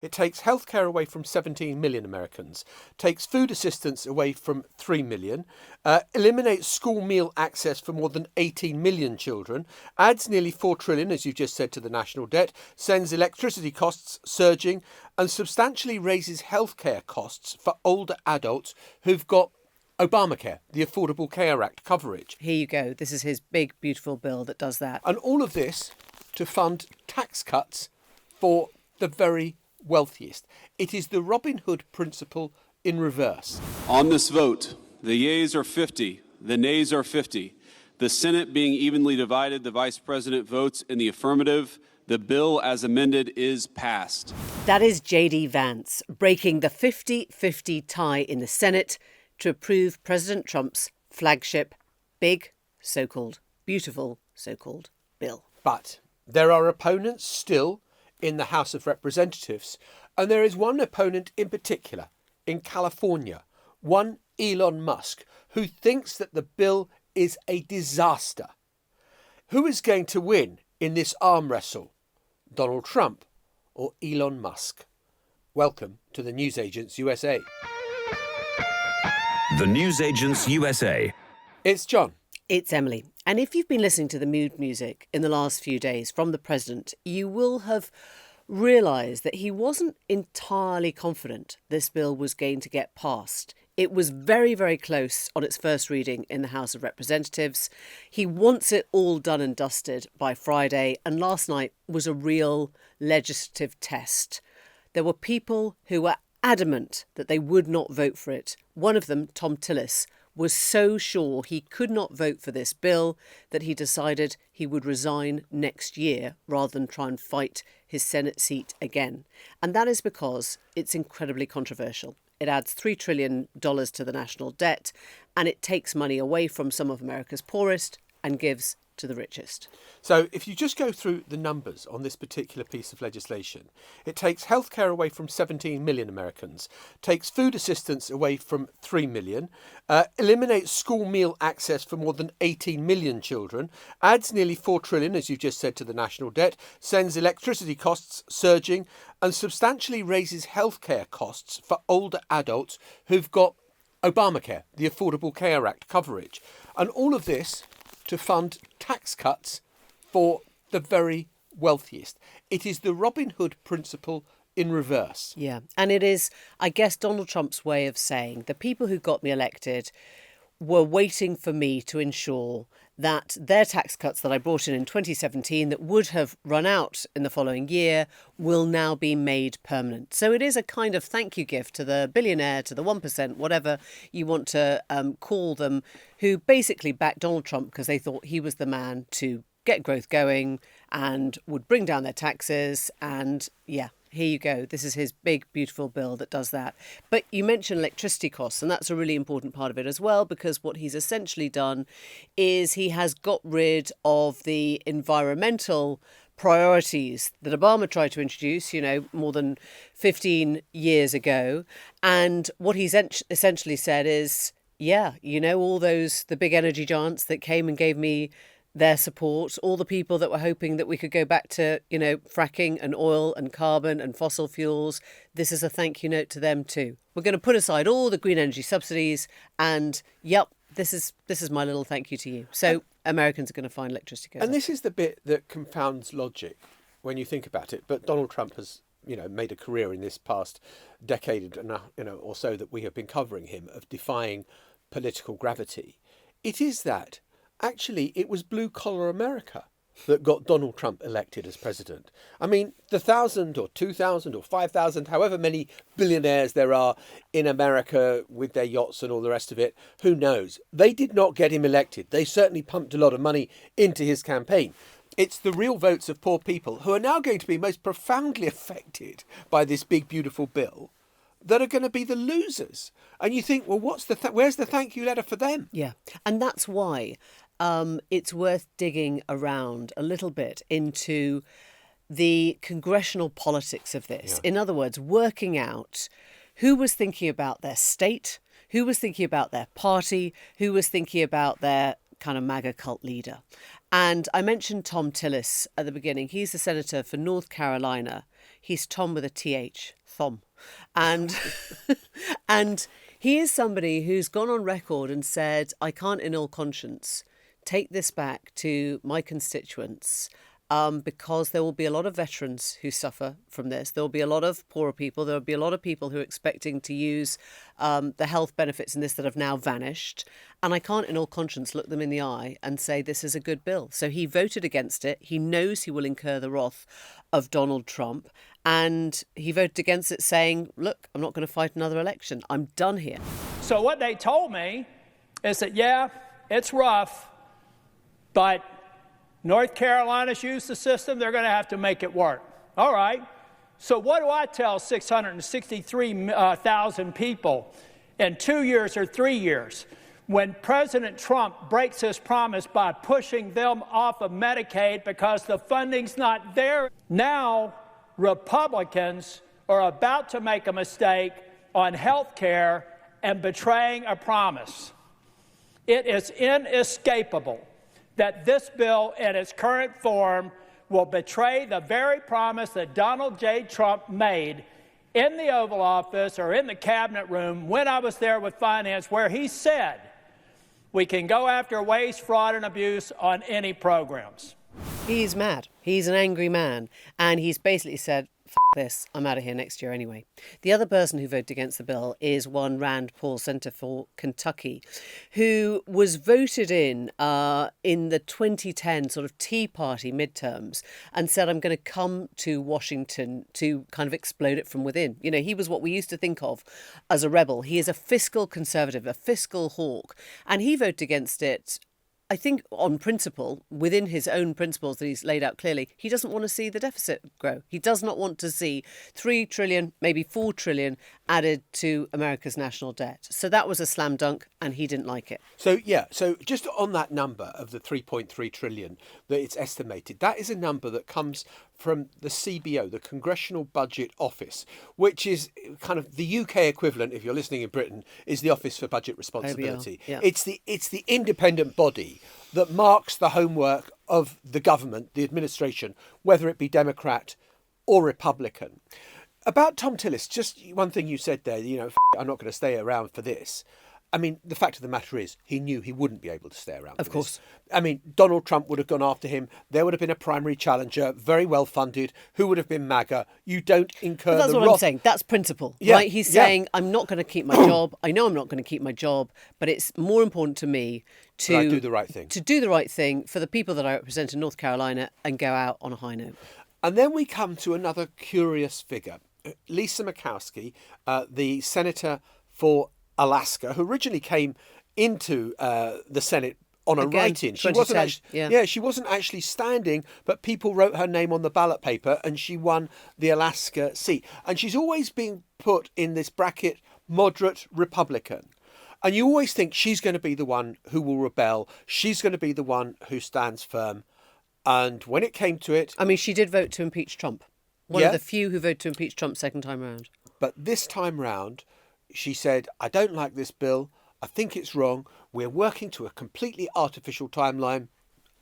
It takes healthcare away from 17 million Americans, takes food assistance away from 3 million, eliminates school meal access for more than 18 million children, adds nearly 4 trillion, as you just said, to the national debt, sends electricity costs surging, and substantially raises healthcare costs for older adults who've got Obamacare, the Affordable Care Act coverage. Here you go. This is his big, beautiful bill that does that. And all of this to fund tax cuts for the very wealthiest. It is the Robin Hood principle in reverse. On this vote, the yeas are 50, the nays are 50. The Senate being evenly divided, the Vice President votes in the affirmative. The bill as amended is passed. That is J.D. Vance breaking the 50-50 tie in the Senate to approve President Trump's flagship, big, so-called, beautiful, so-called bill. But there are opponents still in the House of Representatives, and there is one opponent in particular in California, one Elon Musk, who thinks that the bill is a disaster. Who is going to win in this arm wrestle, Donald Trump or Elon Musk? Welcome to the Newsagents USA. The Newsagents USA. It's John. It's Emily. And if you've been listening to the mood music in the last few days from the president, you will have realised that he wasn't entirely confident this bill was going to get passed. It was very, very close on its first reading in the House of Representatives. He wants it all done and dusted by Friday, and last night was a real legislative test. There were people who were adamant that they would not vote for it. One of them, Tom Tillis, was so sure he could not vote for this bill that he decided he would resign next year rather than try and fight his Senate seat again. And that is because it's incredibly controversial. It adds $3 trillion to the national debt, and it takes money away from some of America's poorest and gives to the richest. So if you just go through the numbers on this particular piece of legislation, it takes healthcare away from 17 million Americans, takes food assistance away from 3 million, eliminates school meal access for more than 18 million children, adds nearly 4 trillion, as you've just said, to the national debt, sends electricity costs surging, and substantially raises healthcare costs for older adults who've got Obamacare, the Affordable Care Act coverage. And all of this to fund tax cuts for the very wealthiest. It is the Robin Hood principle in reverse. Yeah, and it is, I guess, Donald Trump's way of saying the people who got me elected were waiting for me to ensure that their tax cuts that I brought in 2017 that would have run out in the following year will now be made permanent. So it is a kind of thank you gift to the billionaire, to the 1%, whatever you want to call them, who basically backed Donald Trump because they thought he was the man to get growth going and would bring down their taxes. And yeah, here you go. This is his big, beautiful bill that does that. But you mentioned electricity costs, and that's a really important part of it as well, because what he's essentially done is he has got rid of the environmental priorities that Obama tried to introduce, more than 15 years ago. And what he's essentially said is, all the big energy giants that came and gave me their support, all the people that were hoping that we could go back to, fracking and oil and carbon and fossil fuels. This is a thank you note to them too. We're going to put aside all the green energy subsidies and, this is my little thank you to you. So Americans are going to find electricity goes And up. this is the bit that confounds logic when you think about it. But Donald Trump has, made a career in this past decade and or so that we have been covering him of defying political gravity. It is that actually, it was blue-collar America that got Donald Trump elected as president. I mean, the 1,000 or 2,000 or 5,000, however many billionaires there are in America with their yachts and all the rest of it, who knows? They did not get him elected. They certainly pumped a lot of money into his campaign. It's the real votes of poor people who are now going to be most profoundly affected by this big, beautiful bill that are going to be the losers. And you think, well, where's the thank you letter for them? Yeah, and that's why it's worth digging around a little bit into the congressional politics of this. Yeah. In other words, working out who was thinking about their state, who was thinking about their party, who was thinking about their kind of MAGA cult leader. And I mentioned Tom Tillis at the beginning. He's the senator for North Carolina. He's Tom with a TH, Thom. And, and he is somebody who's gone on record and said, I can't in all conscience take this back to my constituents because there will be a lot of veterans who suffer from this. There will be a lot of poorer people. There will be a lot of people who are expecting to use the health benefits in this that have now vanished. And I can't in all conscience look them in the eye and say this is a good bill. So he voted against it. He knows he will incur the wrath of Donald Trump. And he voted against it saying, look, I'm not going to fight another election. I'm done here. So what they told me is that, yeah, it's rough, but North Carolina's used the system. They're going to have to make it work. All right. So what do I tell 663,000 people in 2 years or 3 years when President Trump breaks his promise by pushing them off of Medicaid because the funding's not there? Now, Republicans are about to make a mistake on health care and betraying a promise. It is inescapable that this bill in its current form will betray the very promise that Donald J. Trump made in the Oval Office or in the cabinet room when I was there with finance, where he said we can go after waste, fraud, and abuse on any programs. He's mad. He's an angry man. And he's basically said, F this, I'm out of here next year anyway. The other person who voted against the bill is one Rand Paul, Centre for Kentucky, who was voted in the 2010 sort of Tea Party midterms and said, I'm going to come to Washington to kind of explode it from within. You know, he was what we used to think of as a rebel. He is a fiscal conservative, a fiscal hawk, and he voted against it. I think on principle, within his own principles that he's laid out clearly, he doesn't want to see the deficit grow. He does not want to see 3 trillion, maybe 4 trillion added to America's national debt. So that was a slam dunk and he didn't like it. So just on that number of the 3.3 trillion that it's estimated, that is a number that comes from the CBO, the Congressional Budget Office, which is kind of the UK equivalent, if you're listening in Britain, is the Office for Budget Responsibility. Yeah. It's the independent body that marks the homework of the government, the administration, whether it be Democrat or Republican. About Tom Tillis, just one thing you said there, I'm not going to stay around for this. I mean, the fact of the matter is, he knew he wouldn't be able to stay around. Of course. I mean, Donald Trump would have gone after him. There would have been a primary challenger, very well funded, who would have been MAGA. You don't incur that's the what wrath. I'm saying. That's principle, Yeah, right? He's saying, I'm not going to keep my job. I know I'm not going to keep my job, but it's more important to me to do the right thing. To do the right thing for the people that I represent in North Carolina and go out on a high note. And then we come to another curious figure, Lisa Murkowski, the senator for Alaska, who originally came into the Senate on a write-in. She wasn't actually standing, but people wrote her name on the ballot paper and she won the Alaska seat. And she's always being put in this bracket, moderate Republican. And you always think she's going to be the one who will rebel. She's going to be the one who stands firm. And when it came to it... I mean, she did vote to impeach Trump. One of the few who voted to impeach Trump second time round. But this time round, she said, I don't like this bill. I think it's wrong. We're working to a completely artificial timeline.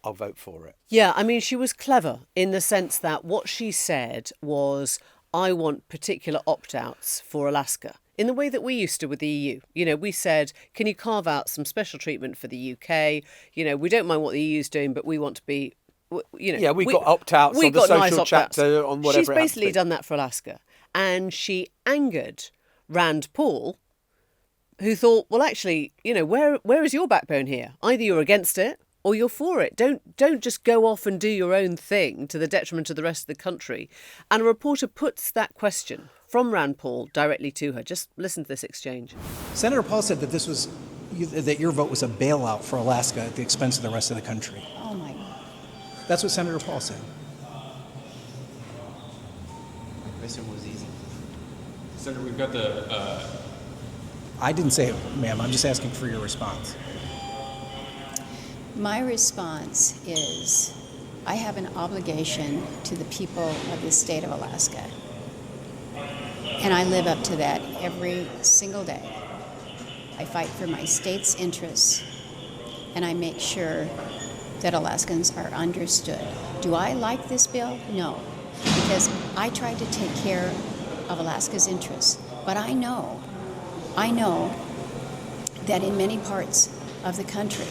I'll vote for it. Yeah, I mean, she was clever in the sense that what she said was, I want particular opt-outs for Alaska. In the way that we used to with the EU. You know, we said, can you carve out some special treatment for the UK? You know, we don't mind what the EU's doing, but we want to be, we got opt-outs on the social chapter on whatever. She's basically done that for Alaska. And she angered Rand Paul, who thought, well, actually, where is your backbone here? Either you're against it or you're for it. Don't just go off and do your own thing to the detriment of the rest of the country. And a reporter puts that question from Rand Paul directly to her. Just listen to this exchange. Senator Paul said that that your vote was a bailout for Alaska at the expense of the rest of the country. Oh my God. That's what Senator Paul said. My question was easy. Senator, we've got the... I didn't say it, ma'am. I'm just asking for your response. My response is I have an obligation to the people of the state of Alaska. And I live up to that every single day. I fight for my state's interests, and I make sure that Alaskans are understood. Do I like this bill? No, because I tried to take care of Alaska's interests. But I know that in many parts of the country,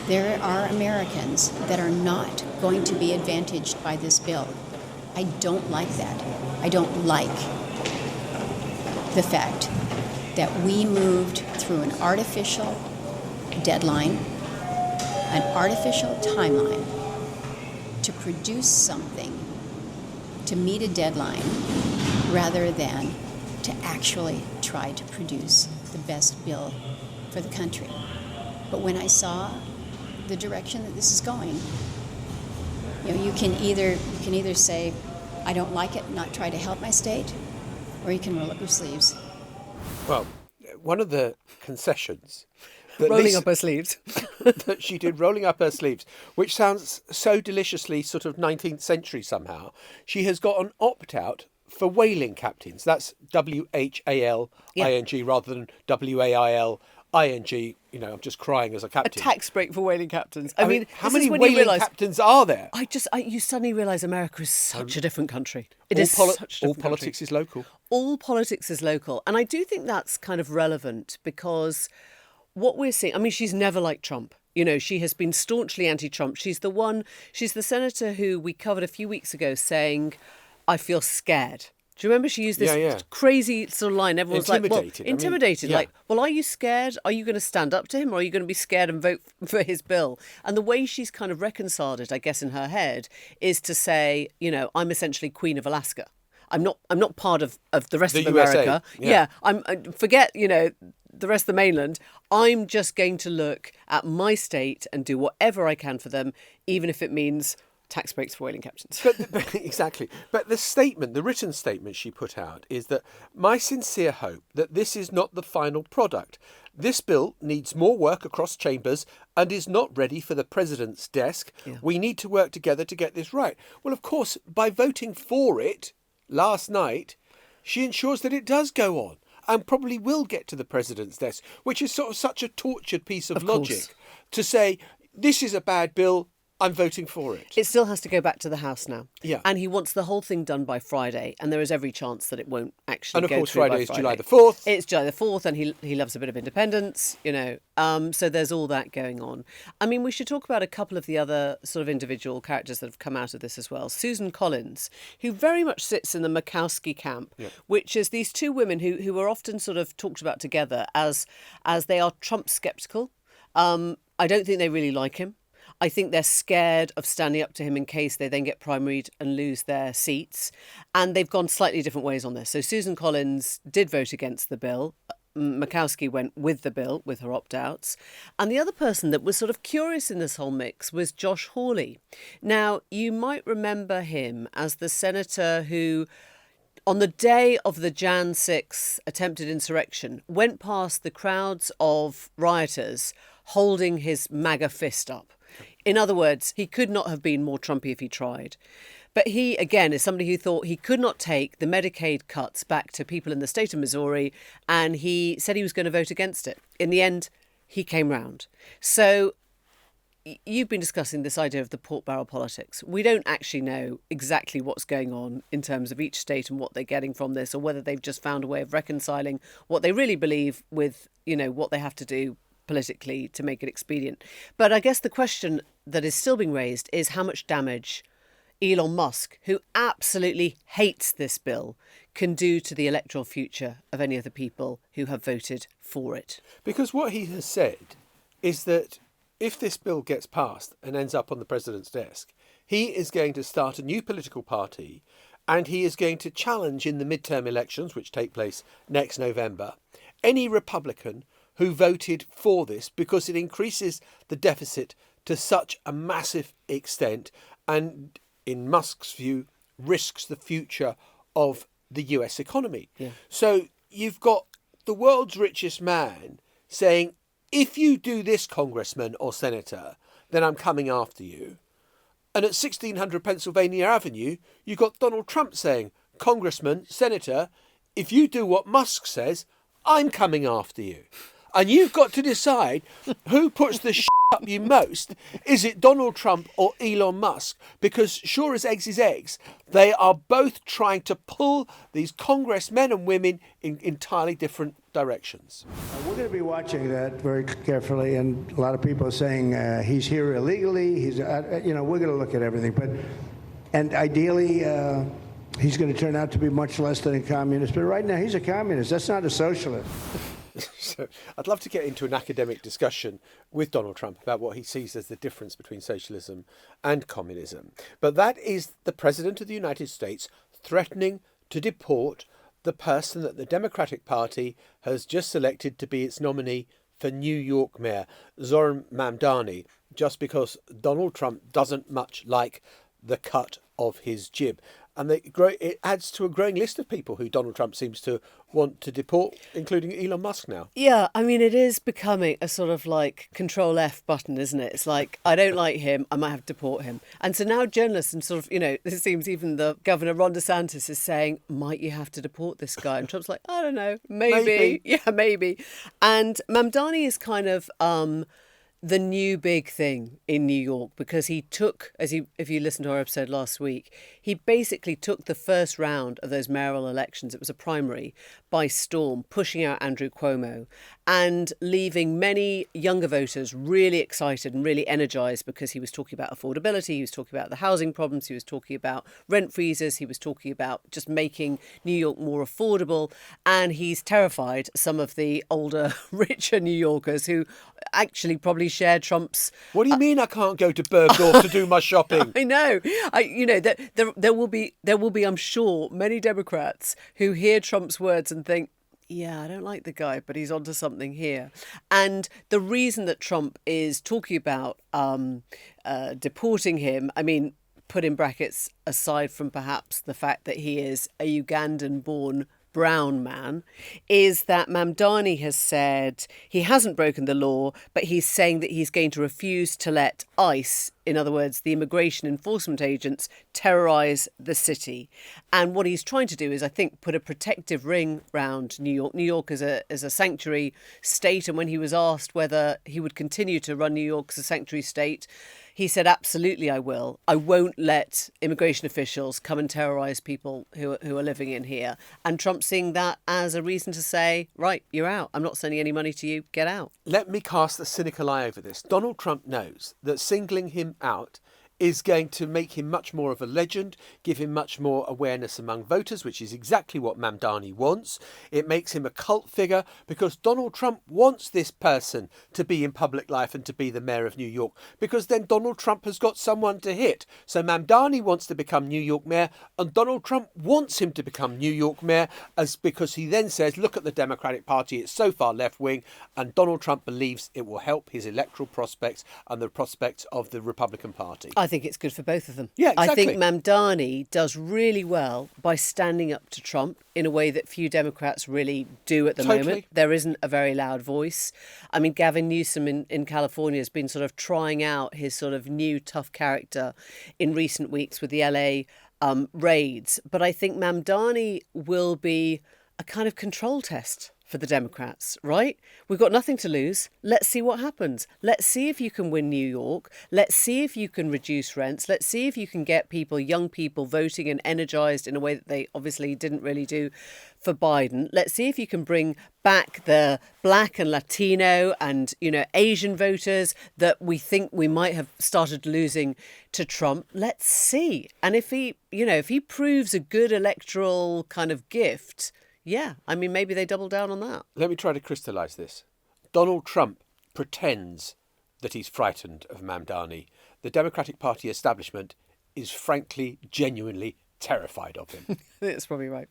there are Americans that are not going to be advantaged by this bill. I don't like that. I don't like the fact that we moved through an artificial deadline, an artificial timeline to produce something, to meet a deadline, rather than to actually try to produce the best bill for the country. But when I saw the direction that this is going, you can either say, I don't like it, not try to help my state, or you can roll up your sleeves. Well, one of the concessions that Rolling up her sleeves. that she did, rolling up her sleeves, which sounds so deliciously sort of 19th century somehow. She has got an opt-out for whaling captains. That's WHALING rather than WAILING. I'm just crying as a A captain. tax break for whaling captains. I mean, how this many is when you whaling realise, captains are there? you suddenly realise America is such a different country. It is such a different all country. politics is local. All politics is local. And I do think that's kind of relevant because what we're seeing, I mean, she's never liked Trump. She has been staunchly anti-Trump. She's the senator who we covered a few weeks ago saying, I feel scared. Do you remember she used this crazy sort of line? Everyone's like, well, intimidated. Like, well, are you scared? Are you going to stand up to him, or are you going to be scared and vote for his bill? And the way she's kind of reconciled it, I guess, in her head, is to say, I'm essentially Queen of Alaska. I'm not part of the rest The of USA. America. Forget, the rest of the mainland. I'm just going to look at my state and do whatever I can for them, even if it means tax breaks for whaling captains. But exactly. But the written statement she put out is that my sincere hope that this is not the final product. This bill needs more work across chambers and is not ready for the president's desk. Yeah. We need to work together to get this right. Well, of course, by voting for it last night, she ensures that it does go on and probably will get to the president's desk, which is sort of such a tortured piece of logic to say, this is a bad bill, I'm voting for it. It still has to go back to the House now. Yeah. And he wants the whole thing done by Friday, and there is every chance that it won't actually go through by Friday. And of course, Friday is July the 4th. It's July the 4th, and he loves a bit of independence, So there's all that going on. I mean, we should talk about a couple of the other sort of individual characters that have come out of this as well. Susan Collins, who very much sits in the Murkowski camp, which is these two women who are often sort of talked about together as they are Trump sceptical. I don't think they really like him. I think they're scared of standing up to him in case they then get primaried and lose their seats. And they've gone slightly different ways on this. So Susan Collins did vote against the bill. Murkowski went with the bill, with her opt-outs. And the other person that was sort of curious in this whole mix was Josh Hawley. Now, you might remember him as the senator who, on the day of the Jan 6 attempted insurrection, went past the crowds of rioters holding his MAGA fist up. In other words, he could not have been more Trumpy if he tried. But he, again, is somebody who thought he could not take the Medicaid cuts back to people in the state of Missouri, and he said he was going to vote against it. In the end, he came round. So you've been discussing this idea of the pork barrel politics. We don't actually know exactly what's going on in terms of each state and what they're getting from this, or whether they've just found a way of reconciling what they really believe with, what they have to do politically to make it expedient. But I guess the question that is still being raised is how much damage Elon Musk, who absolutely hates this bill, can do to the electoral future of any of the people who have voted for it. Because what he has said is that if this bill gets passed and ends up on the president's desk, he is going to start a new political party, and he is going to challenge in the midterm elections, which take place next November, any Republican who voted for this, because it increases the deficit to such a massive extent and, in Musk's view, risks the future of the US economy. Yeah. So you've got the world's richest man saying, if you do this, congressman or senator, then I'm coming after you. And at 1600 Pennsylvania Avenue, you've got Donald Trump saying, congressman, senator, if you do what Musk says, I'm coming after you. And you've got to decide who puts the up you most? Is it Donald Trump or Elon Musk? Because sure as eggs is eggs, they are both trying to pull these congressmen and women in entirely different directions. We're going to be watching that very carefully, and a lot of people are saying he's here illegally. He's, we're going to look at everything, and ideally, he's going to turn out to be much less than a communist. But right now, he's a communist. That's not a socialist. So I'd love to get into an academic discussion with Donald Trump about what he sees as the difference between socialism and communism. But that is the President of the United States threatening to deport the person that the Democratic Party has just selected to be its nominee for New York Mayor, Zohran Mamdani, just because Donald Trump doesn't much like the cut of his jib. And it adds to a growing list of people who Donald Trump seems to want to deport, including Elon Musk now. Yeah, I mean, it is becoming a sort of like Control F button, isn't it? It's like, I don't like him, I might have to deport him. And so now journalists and sort of, it seems even the Governor Ron DeSantis is saying, might you have to deport this guy? And Trump's like, I don't know, maybe. Yeah, maybe. And Mamdani is kind of the new big thing in New York, because he took, if you listened to our episode last week, he basically took the first round of those mayoral elections, it was a primary, by storm, pushing out Andrew Cuomo and leaving many younger voters really excited and really energised, because he was talking about affordability, he was talking about the housing problems, he was talking about rent freezes, he was talking about just making New York more affordable, and he's terrified some of the older, richer New Yorkers who actually probably share Trump's... What do you mean I can't go to Bergdorf to do my shopping? I know. There will be, I'm sure, many Democrats who hear Trump's words and think, yeah, I don't like the guy, but he's onto something here. And the reason that Trump is talking about deporting him, I mean, put in brackets, aside from perhaps the fact that he is a Ugandan-born brown man, is that Mamdani has said he hasn't broken the law, but he's saying that he's going to refuse to let ICE, in other words, the immigration enforcement agents, terrorise the city. And what he's trying to do is, I think, put a protective ring round New York. New York is a sanctuary state, and when he was asked whether he would continue to run New York as a sanctuary state, he said, absolutely, I will. I won't let immigration officials come and terrorise people who are living in here. And Trump's seeing that as a reason to say, right, you're out. I'm not sending any money to you. Get out. Let me cast a cynical eye over this. Donald Trump knows that singling him out is going to make him much more of a legend, give him much more awareness among voters, which is exactly what Mamdani wants. It makes him a cult figure, because Donald Trump wants this person to be in public life and to be the mayor of New York, because then Donald Trump has got someone to hit. So Mamdani wants to become New York mayor, and Donald Trump wants him to become New York mayor, because he then says, look at the Democratic Party, it's so far left-wing, and Donald Trump believes it will help his electoral prospects and the prospects of the Republican Party. I think it's good for both of them. Yeah, exactly. I think Mamdani does really well by standing up to Trump in a way that few Democrats really do at the moment. There isn't a very loud voice. I mean, Gavin Newsom in California has been sort of trying out his sort of new tough character in recent weeks with the LA raids. But I think Mamdani will be a kind of control test for the Democrats, right? We've got nothing to lose. Let's see what happens. Let's see if you can win New York. Let's see if you can reduce rents. Let's see if you can get people, young people, voting and energised in a way that they obviously didn't really do for Biden. Let's see if you can bring back the Black and Latino and, Asian voters that we think we might have started losing to Trump. Let's see. And if he proves a good electoral kind of gift, yeah, I mean, maybe they double down on that. Let me try to crystallise this. Donald Trump pretends that he's frightened of Mamdani. The Democratic Party establishment is frankly, genuinely terrified of him. That's probably right.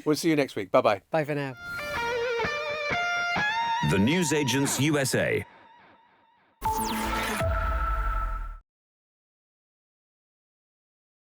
We'll see you next week. Bye-bye. Bye for now. The Newsagents USA.